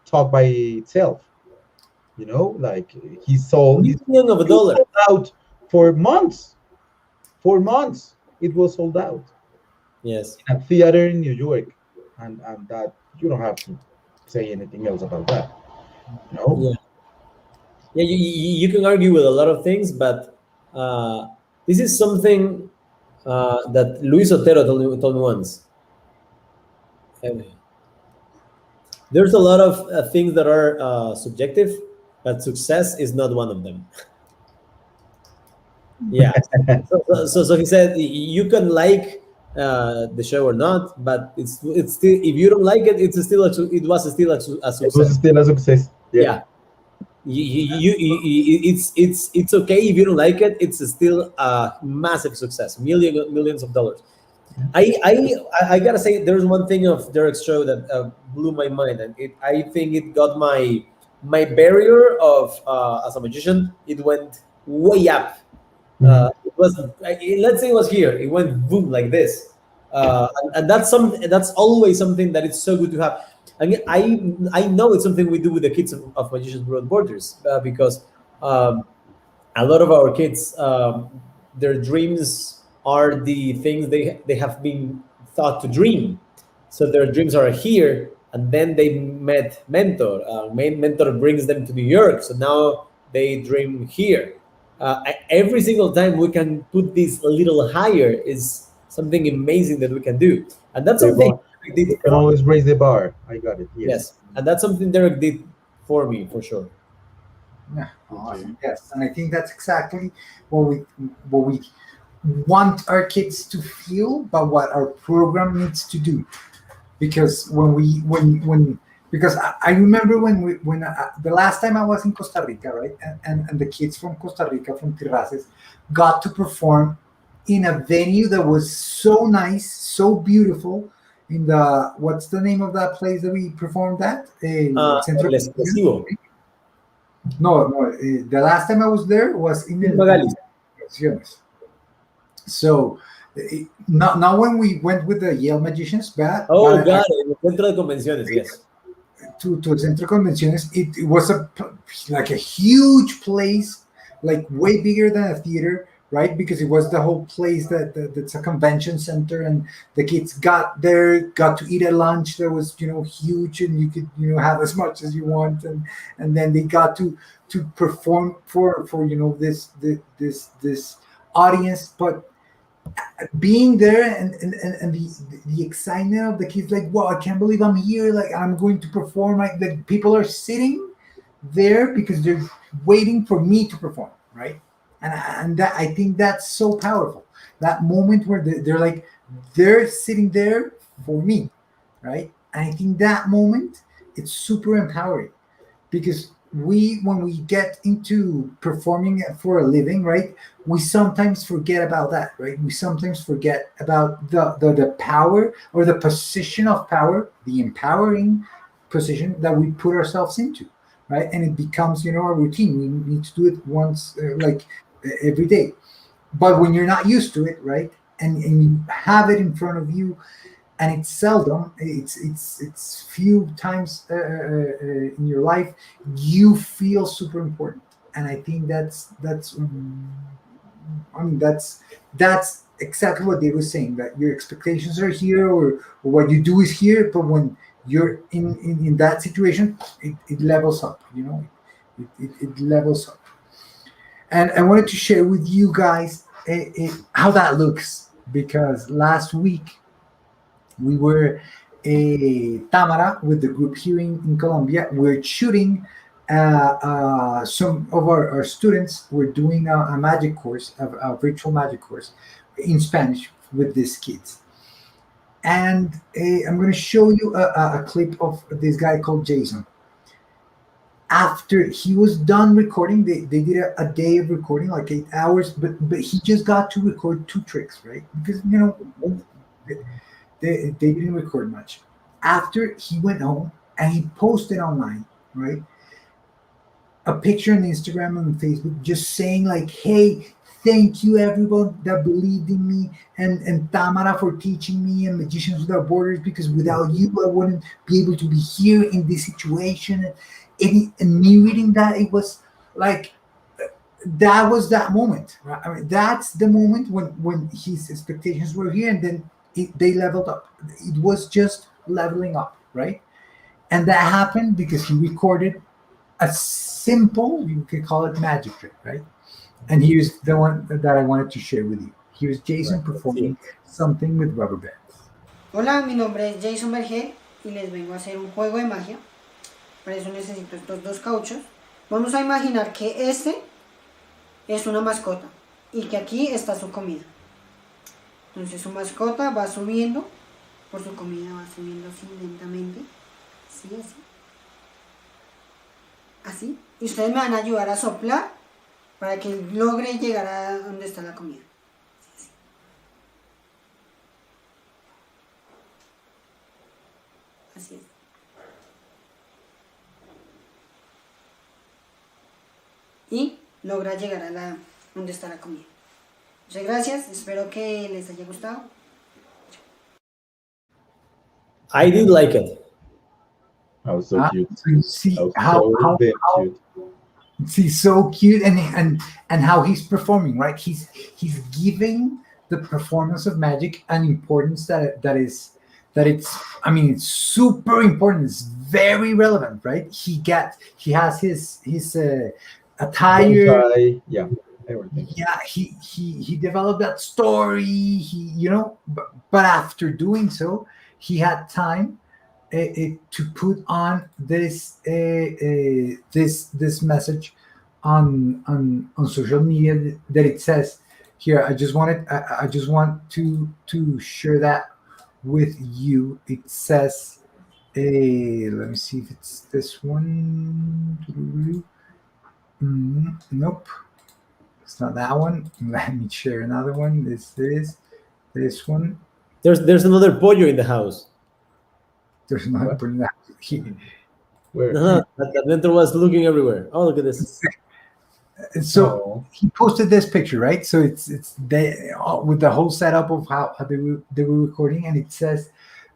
talk by itself. Like Million of he was dollars. sold out for months. For months, it was sold out Yes. in a theater in New York, and that you don't have to say anything else about that. No, Yeah. Yeah. You can argue with a lot of things, but this is something that Luis Otero told me once. Um, There's a lot of things that are subjective, but success is not one of them. Yeah. So he said you can like the show or not, but it's still, if you don't like it, it was still a it was success. still a success. Yeah. Yeah. It's okay if you don't like it. It's still a massive success, millions of dollars. I gotta say, there's one thing of Derek's show that blew my mind, and I think it got my barrier of as a magician. It went way up. Mhm. It was, let's say it was here. It went boom like this, and that's always something that it's so good to have. I mean, I know it's something we do with the kids of Magicians Without Borders, because um, a lot of our kids, their dreams are the things they have been thought to dream. So their dreams are here, and then they met mentor. Mentor brings them to New York, so now they dream here. Every single time we can put this a little higher is something amazing that we can do, and that's The something bar. Derek did We can for me. always raise the bar. I got it. Yes. Yes, and that's something Derek did for me for sure. Yeah, Okay. awesome. Yes, and I think that's exactly what we want our kids to feel, but what our program needs to do. Because when because I remember when the last time I was in Costa Rica, right, and the kids from Costa Rica from Terrazas got to perform in a venue that was so nice, so beautiful. In the what's the name of that place that we performed at? El Centro El de expresivo. No, no. The last time I was there was in In El Magali. Convenciones. So now when we went with the Yale magicians, but Oh, got it. El Centro de Convenciones, yes. to El Centro de Convenciones, it was like a huge place, like way bigger than a theater, right? Because it was the whole place that's a convention center, and the kids got there, got to eat a lunch that was huge, and you could have as much as you want, and then they got to perform for this audience, but being there and the excitement of the kids, like, wow, I can't believe I'm here, like I'm going to perform, like the people are sitting there because they're waiting for me to perform, right? And that, I think that's so powerful, that moment where they're like, they're sitting there for me, right? And I think that moment, it's super empowering, because when we get into performing for a living, right, we sometimes forget about that, right? We sometimes forget about the power or the position of power, the empowering position that we put ourselves into, right? And it becomes, a routine. We need to do it once, every day. But when you're not used to it, right, and you have it in front of you, and it's seldom, it's few times in your life, you feel super important. And I think that's exactly what they were saying, that your expectations are here, or what you do is here, but when you're in that situation, it levels up, it levels up. And I wanted to share with you guys how that looks, because last week we were Tamara with the group here in Colombia. We're shooting. Some of our students were doing a magic course, a virtual magic course in Spanish with these kids. And I'm going to show you a clip of this guy called Jason. After he was done recording, they did a day of recording, like 8 hours, but he just got to record 2 tricks, right? Because they didn't record much. After he went home and he posted online, right, a picture on Instagram and Facebook, just saying like, "Hey, thank you everyone that believed in me, and Tamara for teaching me, and Magicians Without Borders, because without you I wouldn't be able to be here in this situation." And me reading that, it was like, that was that moment, right? I mean, that's the moment when his expectations were here, and then they leveled up. It was just leveling up, right? And that happened because he recorded a simple, you could call it magic trick, right? And here's the one that I wanted to share with you. Here's Jason performing something with rubber bands. Hola, mi nombre es Jason Berger y les vengo a hacer un juego de magia. Para eso necesito estos 2 cauchos. Vamos a imaginar que este es una mascota y que aquí está su comida. Entonces su mascota va subiendo por su comida, va subiendo así lentamente, así, así. Y ustedes me van a ayudar a soplar para que logre llegar a donde está la comida. Así es. Y logra llegar a donde está la comida. Muchas gracias, espero que les haya gustado. I did like it. That was so cute. So you see That was how damn cute. He's so cute, and how he's performing, right? He's giving the performance of magic an importance that it's, I mean, it's super important. It's very relevant, right? He has his attire. Yeah, everything. Yeah, he developed that story. But after doing so, he had time to put on this message on social media, that it says here. I just want to share that with you. It says, let me see if it's this one. Nope, it's not that one. Let me share another one. This is this one. There's another pollo in the house. There's not putting that here. Where? No, that mentor was looking everywhere. Oh, look at this. So he posted this picture, right? So it's they with the whole setup of how they were recording, and it says,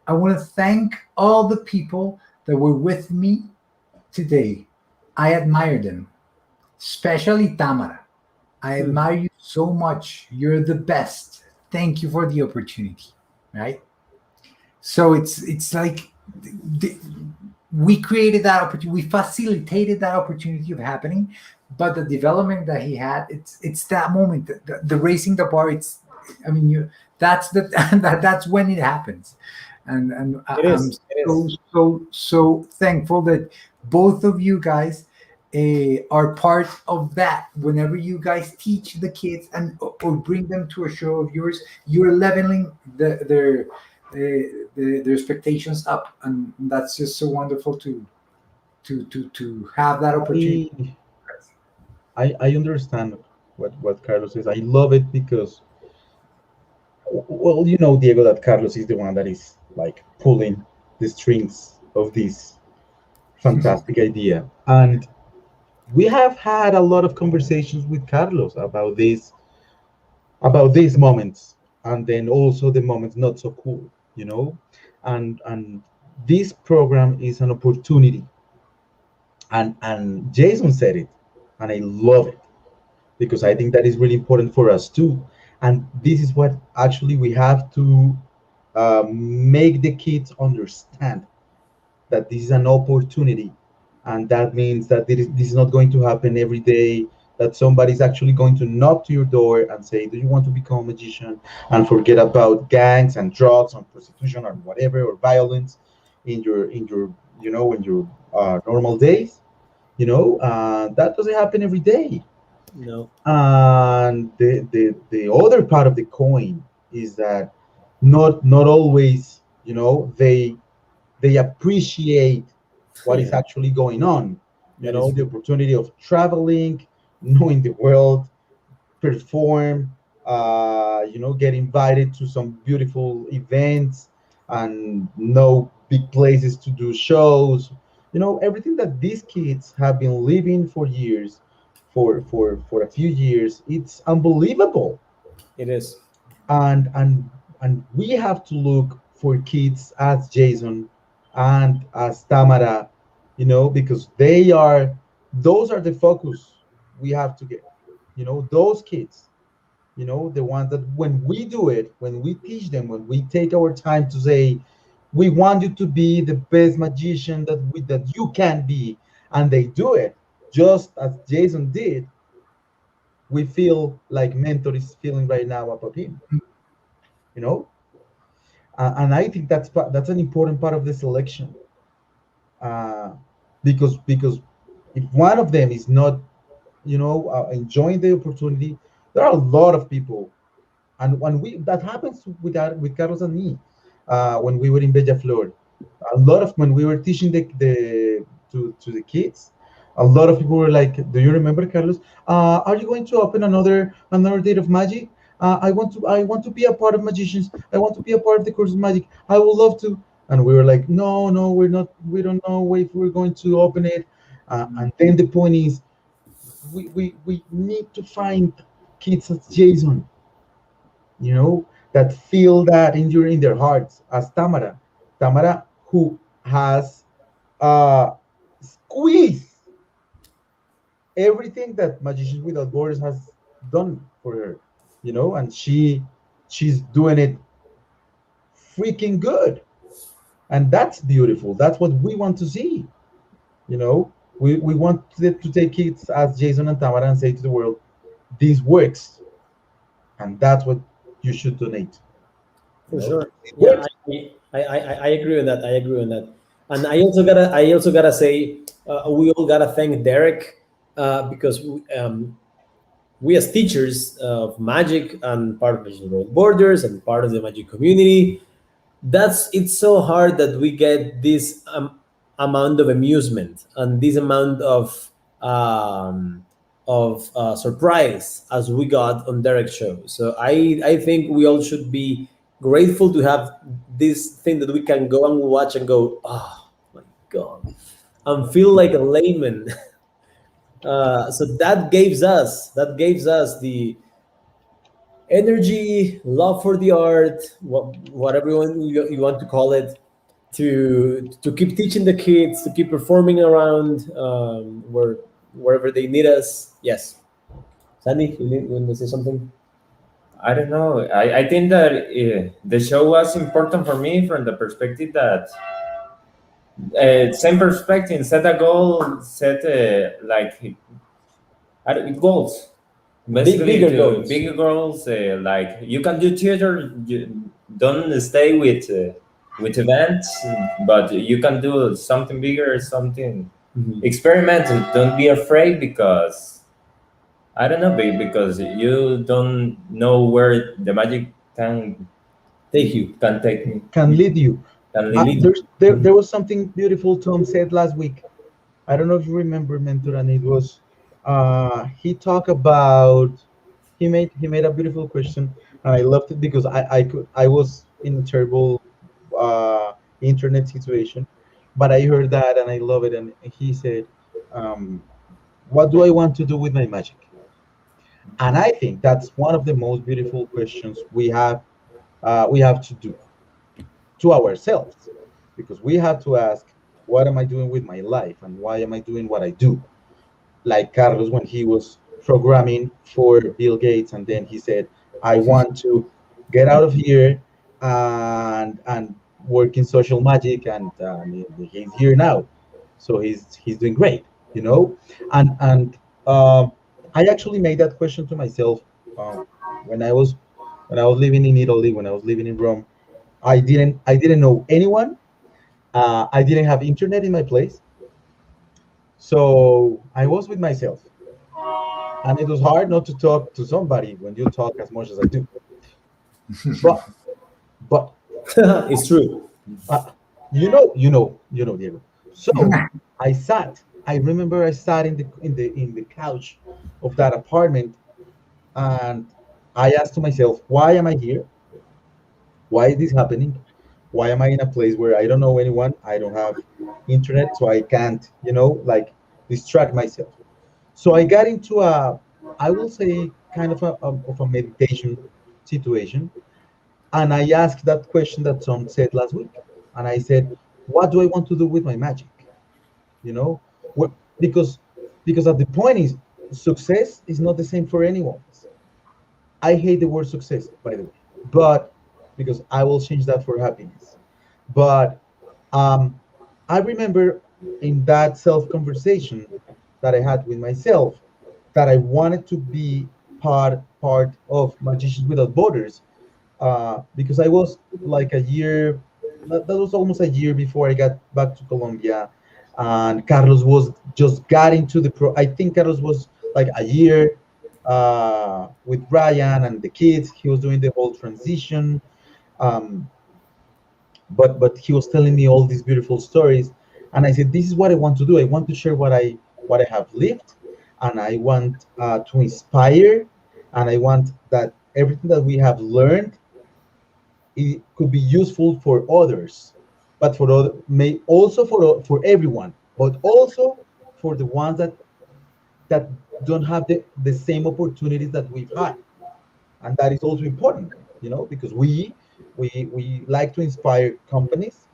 "I want to thank all the people that were with me today. I admire them, especially Tamara. I admire you so much. You're the best. Thank you for the opportunity." Right? So it's like we created that opportunity, we facilitated that opportunity of happening, but the development that he had, it's that moment, the raising the bar. I mean, that's that's when it happens, and I'm so thankful that both of you guys are part of that. Whenever you guys teach the kids or bring them to a show of yours, you're leveling their expectations up, and that's just so wonderful to to have that opportunity. I understand what Carlos says. I love it because, well, you know, Diego, that Carlos is the one that is like pulling the strings of this fantastic idea. And we have had a lot of conversations with Carlos about these moments, and then also the moments not so cool, you know. And this program is an opportunity, and Jason said it, and I love it because I think that is really important for us too. And this is what actually we have to make the kids understand, that this is an opportunity, and that means that this is not going to happen every day, that somebody's actually going to knock to your door and say, do you want to become a magician, and forget about gangs and drugs and prostitution or whatever, or violence in your in your normal days. That doesn't happen every day. No. And the other part of the coin is that not always, they appreciate what is actually going on. That is The true. opportunity of traveling, knowing the world, perform, get invited to some beautiful events, and know big places to do shows. Everything that these kids have been living for years, for a few years, it's unbelievable. It is. And we have to look for kids as Jason and as Tamara, because those are the focus we have to get. Those kids, the ones that when we do it, when we teach them, when we take our time to say, we want you to be the best magician that you can be, and they do it just as Jason did, we feel like mentor is feeling right now about him. you know and I think that's an important part of the selection, uh, because if one of them is not enjoying the opportunity, there are a lot of people. And when we that happens with Carlos and me, when we were in Bella Flor, a lot of when we were teaching to the kids, a lot of people were like, "Do you remember, Carlos? Are you going to open another date of magic? I want to be a part of magicians. I want to be a part of the course of magic. I would love to." And we were like, "No, no, we're not. We don't know if we're going to open it." And then the point is, we need to find kids as Jason, that feel that in their hearts, as Tamara, who has squeezed everything that Magicians Without Borders has done for her, and she's doing it freaking good, and that's beautiful. That's what we want to see. We want to take kids as Jason and Tamara and say to the world, this works, and that's what you should donate. For sure. It Yeah, works. I agree on that. I agree on that. And I also gotta say, we all gotta thank Derek, because we as teachers of magic and part of Magicians Without Borders and part of the magic community, it's so hard that we get this amount of amusement and this amount of surprise as we got on Derek's show. So I think we all should be grateful to have this thing that we can go and watch and go, oh my god, and feel like a layman. So that gives us the energy, love for the art, whatever you want to call it, to keep teaching the kids, to keep performing around, wherever they need us. Yes, Sandy, you want to say something? I don't know. I think that the show was important for me from the perspective that same perspective, set a goal, set goals. Basically, Bigger to goals. bigger goals, like you can do theater. You don't stay with events, but you can do something bigger, something Mhm. experimental. Don't be afraid, because I don't know, because you don't know where the magic can Thank you. can take Can lead you. can lead. There was something beautiful Tom said last week. I don't know if you remember Mentor, and it was he talked about he made a beautiful question, and I loved it because I was in a terrible internet situation, but I heard that and I love it. And he said, um, "What do I want to do with my magic?" And I think that's one of the most beautiful questions we have to do to ourselves, because we have to ask, what am I doing with my life and why am I doing what I do? Like Carlos, when he was programming for Bill Gates, and then he said, I want to get out of here and work in social magic, and he's here now, so he's doing great, you know. And I actually made that question to myself uh, when I was living in Italy, when I was living in Rome. I didn't know anyone. I didn't have internet in my place, so I was with myself, and it was hard not to talk to somebody when you talk as much as I do. But but It's true. uh, Diego. So I sat. I remember I sat in the couch of that apartment, and I asked to myself, why am I here? Why is this happening? Why am I in a place where I don't know anyone? I don't have internet, so I can't, like, distract myself. So I got into I will say, kind of a meditation situation, and I asked that question that Tom said last week, and I said, "What do I want to do with my magic?" You know, what, because because at the point is, success is not the same for anyone. I hate the word success, by the way, but because I will change that for happiness. But um, I remember in that self conversation that I had with myself that I wanted to be part of Magicians Without Borders, because I was like a year. That was almost a year before I got back to Colombia, and Carlos was just got into the pro. I think Carlos was like a year with Brian and the kids. He was doing the whole transition. Um, but he was telling me all these beautiful stories, and I said, this is what I want to do. I want to share what I have lived, and I want to inspire, and I want that everything that we have learned, it could be useful for others, but for other, may also for everyone, but also for the ones that don't have the same opportunities that we've had. And that is also important, because we like to inspire companies.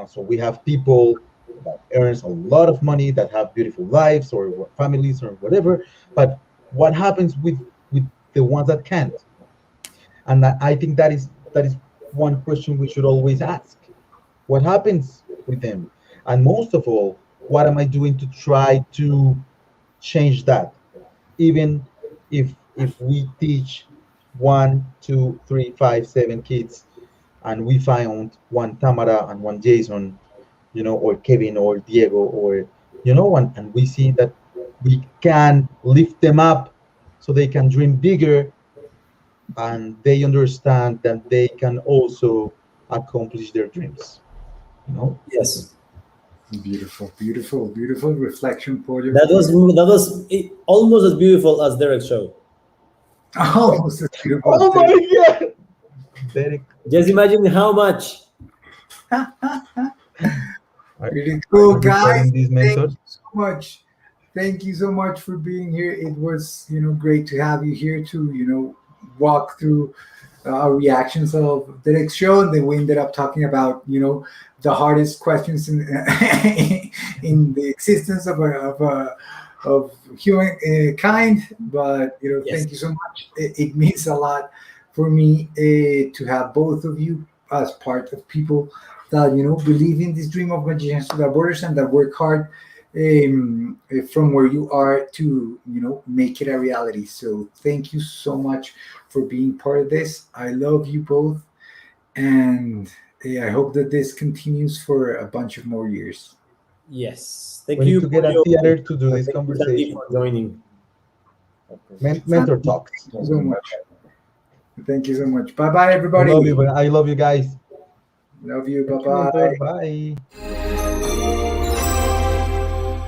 So we have people that earns a lot of money, that have beautiful lives or families or whatever. But what happens with the ones that can't? And I think that is one question we should always ask: what happens with them? And most of all, what am I doing to try to change that? Even if we teach one, two, three, five, seven kids, and we found one Tamara and one Jason, or Kevin or Diego, or and we see that we can lift them up so they can dream bigger, and they understand that they can also accomplish their dreams. Yes. Beautiful, beautiful, beautiful reflection, Pollo. That was almost as beautiful as Derek's show. Almost as beautiful. Oh my God, Derek! Just imagine how much. Really cool, Are you guys. recording this, Thank Mentor? you so much. Thank you so much for being here. It was, great to have you here to, walk through our reactions of the next show. And then we ended up talking about, the hardest questions in in the existence of humankind. But Yes. thank you so much. It means a lot for me to have both of you as part of people that believe in this dream of Magicians Without Borders and that work hard from where you are to make it a reality. So thank you so much for being part of this. I love you both, and I hope that this continues for a bunch of more years. Yes. Thank We need you, to get a Pollo. theater to do this Thank you, Sandy, conversation. for joining. Mentor talks. Thank you so much. Thank you so much. Bye bye, I everybody. love you, guys. Love you. Bye Thank you, bye. Mentor. Bye.